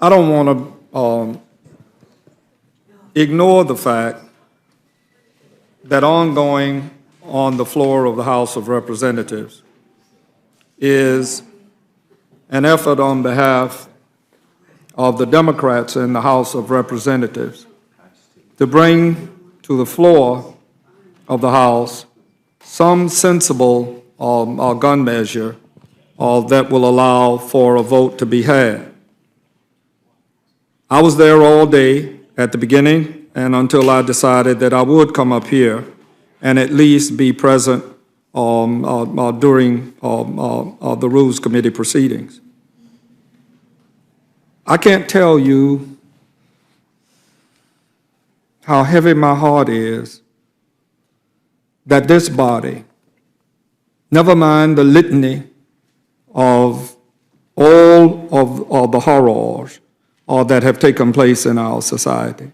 I don't want to ignore the fact that ongoing on the floor of the House of Representatives is an effort on behalf of the Democrats in the House of Representatives to bring to the floor of the House some sensible gun measure that will allow for a vote to be had. I was there all day at the beginning and until I decided that I would come up here and at least be present during the Rules Committee proceedings. I can't tell you how heavy my heart is that this body, never mind the litany of all of the horrors that have taken place in our society.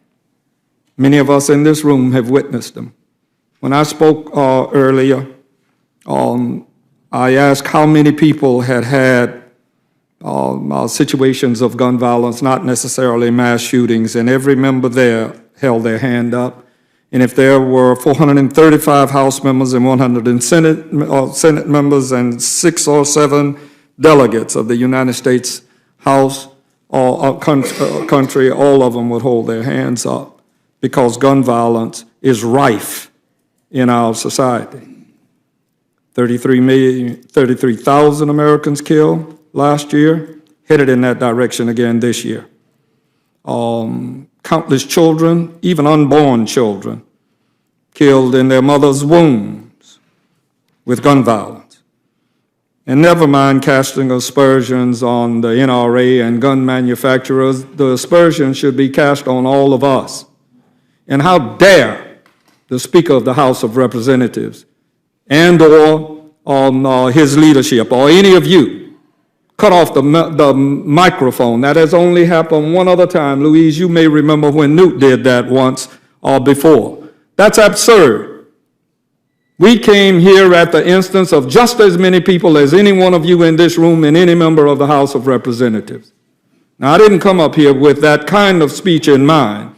Many of us in this room have witnessed them. When I spoke earlier, I asked how many people had situations of gun violence, not necessarily mass shootings, and every member there held their hand up. And if there were 435 House members and 100 Senate members and 6 or 7 delegates of the United States House or country, all of them would hold their hands up because gun violence is rife in our society. 33,000 Americans killed last year, headed in that direction again this year. Countless children, even unborn children, killed in their mother's wombs with gun violence. And never mind casting aspersions on the NRA and gun manufacturers, the aspersions should be cast on all of us. And how dare the Speaker of the House of Representatives and or his leadership or any of you cut off the microphone. That has only happened one other time. Louise, you may remember when Newt did that once or before. That's absurd. We came here at the instance of just as many people as any one of you in this room and any member of the House of Representatives. Now, I didn't come up here with that kind of speech in mind,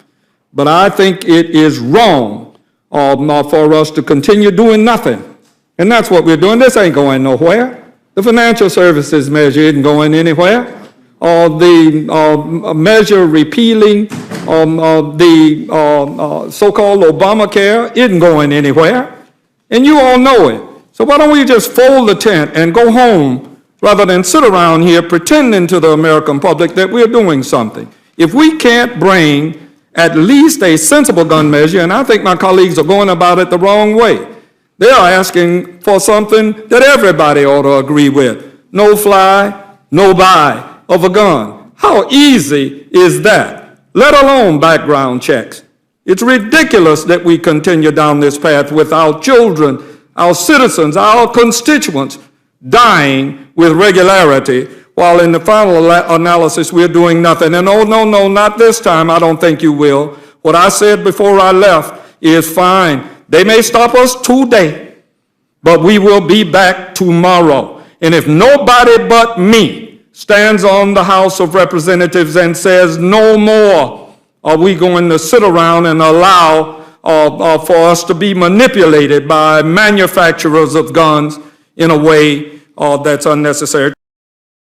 but I think it is wrong for us to continue doing nothing. And that's what we're doing. This ain't going nowhere. The financial services measure isn't going anywhere. The measure repealing the so-called Obamacare isn't going anywhere. And you all know it. So why don't we just fold the tent and go home rather than sit around here pretending to the American public that we're doing something. If we can't bring at least a sensible gun measure, and I think my colleagues are going about it the wrong way. They are asking for something that everybody ought to agree with. No fly, no buy of a gun. How easy is that? Let alone background checks. It's ridiculous that we continue down this path with our children, our citizens, our constituents dying with regularity, while in the final analysis we're doing nothing. And oh, no, not this time, I don't think you will. What I said before I left is fine. They may stop us today, but we will be back tomorrow. And if nobody but me stands on the House of Representatives and says no more, are we going to sit around and allow for us to be manipulated by manufacturers of guns in a way that's unnecessary?